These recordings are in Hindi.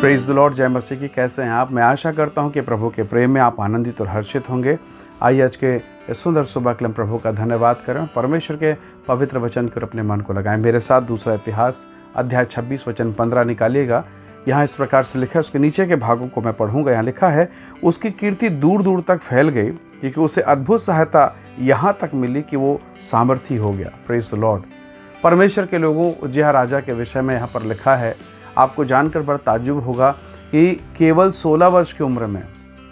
प्रेज़ द लॉर्ड, जय मसीह की। कैसे हैं आप? मैं आशा करता हूं कि प्रभु के प्रेम में आप आनंदित और हर्षित होंगे। आइए आज के इस सुंदर सुबह के लिए हम प्रभु का धन्यवाद करें, परमेश्वर के पवित्र वचन कर अपने मन को लगाएं। मेरे साथ दूसरा इतिहास अध्याय 26 वचन 15 निकालिएगा। यहाँ इस प्रकार से लिखा है, उसके नीचे के भागों को मैं पढ़ूंगा। यहाँ लिखा है, उसकी कीर्ति दूर दूर तक फैल गई क्योंकि उसे अद्भुत सहायता यहाँ तक मिली कि वो सामर्थी हो गया। Praise the Lord. परमेश्वर के लोगों, उज्जियाह राजा के विषय में यहाँ पर लिखा है। आपको जानकर बड़ा ताज्जुब होगा कि केवल 16 वर्ष की उम्र में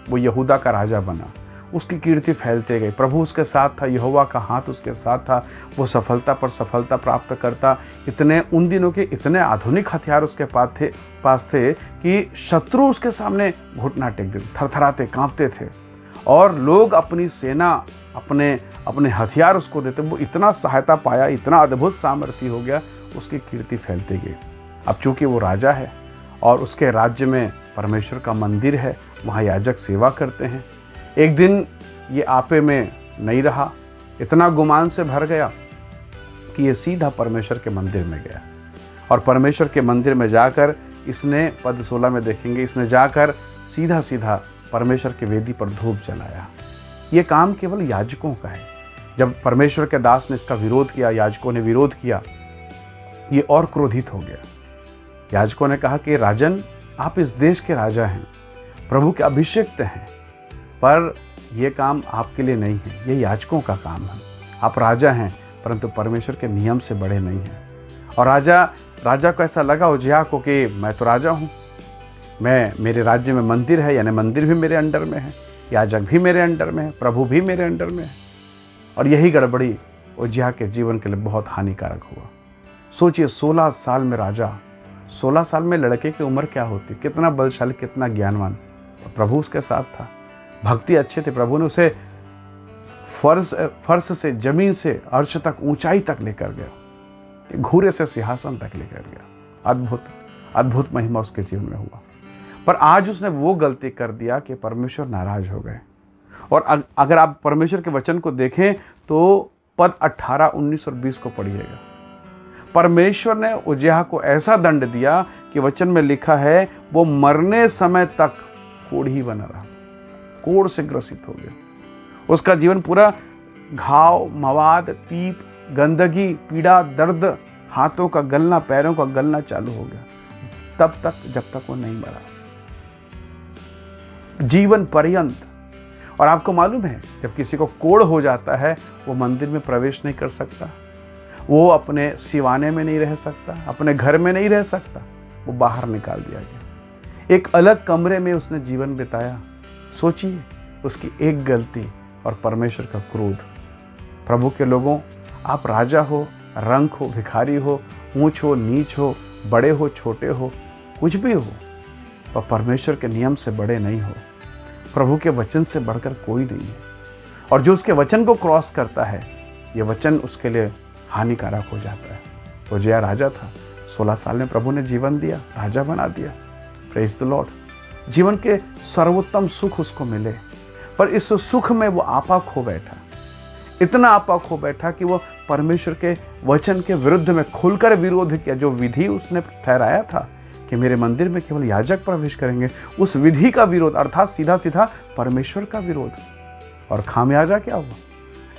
वो यहूदा का राजा बना। उसकी कीर्ति फैलते गई। प्रभु उसके साथ था, यहोवा का हाथ उसके साथ था। वो सफलता पर सफलता प्राप्त करता। उन दिनों के इतने आधुनिक हथियार उसके पास थे कि शत्रु उसके सामने घुटना टेक देते, थरथराते, कांपते थे और लोग अपनी सेना, अपने हथियार उसको देते। वो इतना सहायता पाया, इतना अद्भुत सामर्थ्य हो गया, उसकी कीर्ति फैलती गई। अब चूंकि वो राजा है और उसके राज्य में परमेश्वर का मंदिर है, वहाँ याजक सेवा करते हैं। एक दिन ये आपे में नहीं रहा, इतना गुमान से भर गया कि ये सीधा परमेश्वर के मंदिर में गया। और परमेश्वर के मंदिर में जाकर इसने, पद 16 में देखेंगे, इसने जाकर सीधा सीधा परमेश्वर की वेदी पर धूप जलाया। ये काम केवल याजकों का है। जब परमेश्वर के दास ने इसका विरोध किया, याजकों ने विरोध किया, ये और क्रोधित हो गया। याजकों ने कहा कि राजन, आप इस देश के राजा हैं, प्रभु के अभिषिक्त हैं, पर यह काम आपके लिए नहीं है, ये याजकों का काम है। आप राजा हैं परंतु परमेश्वर के नियम से बड़े नहीं हैं। और राजा को ऐसा लगा, उज्जियाह को, कि मैं तो राजा हूँ, मेरे राज्य में मंदिर है, यानी मंदिर भी मेरे अंडर में है, याजक भी मेरे अंडर में है, प्रभु भी मेरे अंडर में है। और यही गड़बड़ी उज्जियाह के जीवन के लिए बहुत हानिकारक हुआ। सोचिए, 16 साल में राजा, 16 साल में लड़के की उम्र क्या होती, कितना बलशाली, कितना ज्ञानवान। प्रभु उसके साथ था, भक्ति अच्छे थे। प्रभु ने उसे फर्श से, जमीन से अर्श तक, ऊंचाई तक लेकर गया, घूरे से सिंहासन तक लेकर गया। अद्भुत अद्भुत महिमा उसके जीवन में हुआ। पर आज उसने वो गलती कर दिया कि परमेश्वर नाराज हो गए। और अगर आप परमेश्वर के वचन को देखें तो पद 18, 19 और 20 को पढ़िएगा। परमेश्वर ने उज्जियाह को ऐसा दंड दिया कि वचन में लिखा है, वो मरने समय तक कोढ़ ही बना रहा, कोढ़ से ग्रसित हो गया। उसका जीवन पूरा घाव, मवाद, पीप, गंदगी, पीड़ा, दर्द, हाथों का गलना, पैरों का गलना चालू हो गया, तब तक जब तक वो नहीं मरा, जीवन पर्यंत। और आपको मालूम है, जब किसी को कोढ़ हो जाता है, वो मंदिर में प्रवेश नहीं कर सकता, वो अपने सिवाने में नहीं रह सकता, अपने घर में नहीं रह सकता, वो बाहर निकाल दिया गया। एक अलग कमरे में उसने जीवन बिताया। सोचिए, उसकी एक गलती और परमेश्वर का क्रोध। प्रभु के लोगों, आप राजा हो, रंक हो, भिखारी हो, ऊंच हो, नीच हो, बड़े हो, छोटे हो, कुछ भी हो, पर परमेश्वर के नियम से बड़े नहीं हो। प्रभु के वचन से बढ़कर कोई नहीं है। और जो उसके वचन को क्रॉस करता है, ये वचन उसके लिए हानिकारक हो जाता है। उज्जियाह राजा था, 16 साल में प्रभु ने जीवन दिया, राजा बना दिया। Praise the Lord. जीवन के सर्वोत्तम सुख उसको मिले, पर इस सुख में वो आपा खो बैठा। इतना आपा खो बैठा कि वो परमेश्वर के वचन के विरुद्ध में खुलकर विरोध किया। जो विधि उसने ठहराया था कि मेरे मंदिर में केवल याजक प्रवेश करेंगे, उस विधि का विरोध, अर्थात सीधा सीधा परमेश्वर का विरोध। और खामियाजा क्या हुआ?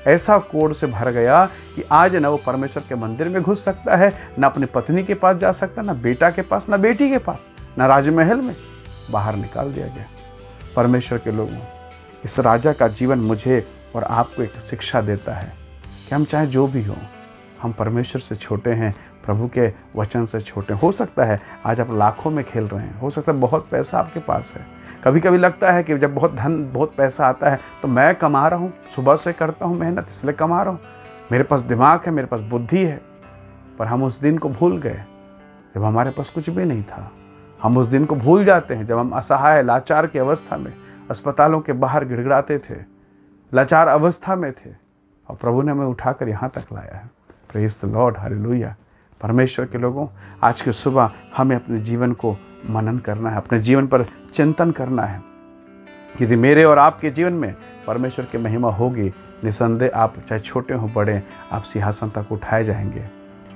ऐसा कोढ़ से भर गया कि आज न वो परमेश्वर के मंदिर में घुस सकता है, न अपनी पत्नी के पास जा सकता, न बेटा के पास, न बेटी के पास, न राजमहल में। बाहर निकाल दिया गया। परमेश्वर के लोगों, इस राजा का जीवन मुझे और आपको एक शिक्षा देता है कि हम चाहे जो भी हो, हम परमेश्वर से छोटे हैं, प्रभु के वचन से छोटे। हो सकता है आज आप लाखों में खेल रहे हैं, हो सकता है बहुत पैसा आपके पास है। कभी कभी लगता है कि जब बहुत धन, बहुत पैसा आता है तो मैं कमा रहा हूँ, सुबह से करता हूँ मेहनत, इसलिए कमा रहा हूँ, मेरे पास दिमाग है, मेरे पास बुद्धि है। पर हम उस दिन को भूल गए जब हमारे पास कुछ भी नहीं था। हम उस दिन को भूल जाते हैं जब हम असहाय, लाचार की अवस्था में अस्पतालों के बाहर गिड़गिड़ाते थे, लाचार अवस्था में थे, और प्रभु ने हमें उठाकर यहाँ तक लाया है। Praise the Lord, hallelujah. परमेश्वर के लोगों, आज की सुबह हमें अपने जीवन को मनन करना है, अपने जीवन पर चिंतन करना है। यदि मेरे और आपके जीवन में परमेश्वर की महिमा होगी, निसंदेह आप चाहे छोटे हो बड़े, आप सिंहासन तक उठाए जाएंगे।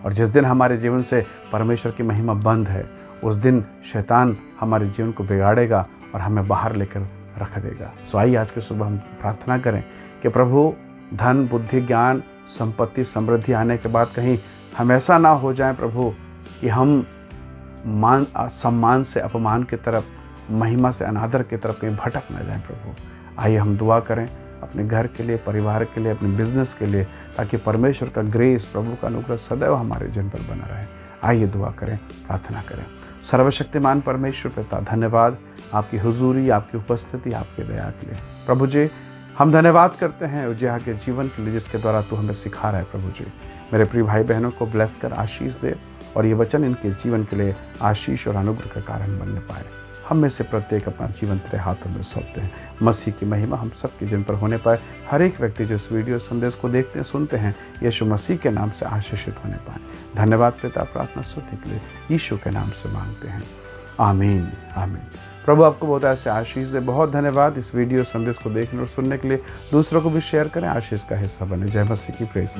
और जिस दिन हमारे जीवन से परमेश्वर की महिमा बंद है, उस दिन शैतान हमारे जीवन को बिगाड़ेगा और हमें बाहर लेकर रख देगा। सो आइए आज के सुबह हम प्रार्थना करें कि प्रभु धन, बुद्धि, ज्ञान, संपत्ति, समृद्धि आने के बाद कहीं हम ऐसा ना हो जाए प्रभु कि हम सम्मान से अपमान की तरफ, महिमा से अनादर की तरफ कहीं भटक न जाएं प्रभु। आइए हम दुआ करें अपने घर के लिए, परिवार के लिए, अपने बिजनेस के लिए, ताकि परमेश्वर का ग्रेस, प्रभु का अनुग्रह सदैव हमारे जीवन पर बना रहे। आइए दुआ करें, प्रार्थना करें। सर्वशक्तिमान परमेश्वर पिता, धन्यवाद आपकी हुजूरी, आपकी उपस्थिति, आपके दया के लिए। प्रभु जी हम धन्यवाद करते हैं उजिया के जीवन के लिए, जिसके द्वारा तू हमें सिखा रहा है। प्रभु जी मेरे प्रिय भाई बहनों को ब्लेस कर, आशीष दे, और ये वचन इनके जीवन के लिए आशीष और अनुग्रह का कारण बनने पाए। हम में से प्रत्येक अपना जीवन तेरे हाथों में सौंपते हैं। मसीह की महिमा हम सबके जीवन पर होने पाए। हर एक व्यक्ति जो इस वीडियो संदेश को देखते हैं, सुनते हैं, यीशु मसीह के नाम से आशीषित होने पाए। धन्यवाद पिता, प्रार्थना स्तुति के लिए यीशु के नाम से मांगते हैं, आमीन आमीन। प्रभु आपको बहुत ऐसे आशीष दे। बहुत धन्यवाद इस वीडियो संदेश को देखने और सुनने के लिए। दूसरों को भी शेयर करें, आशीष का हिस्सा बने। जय मसीह की प्रेज़।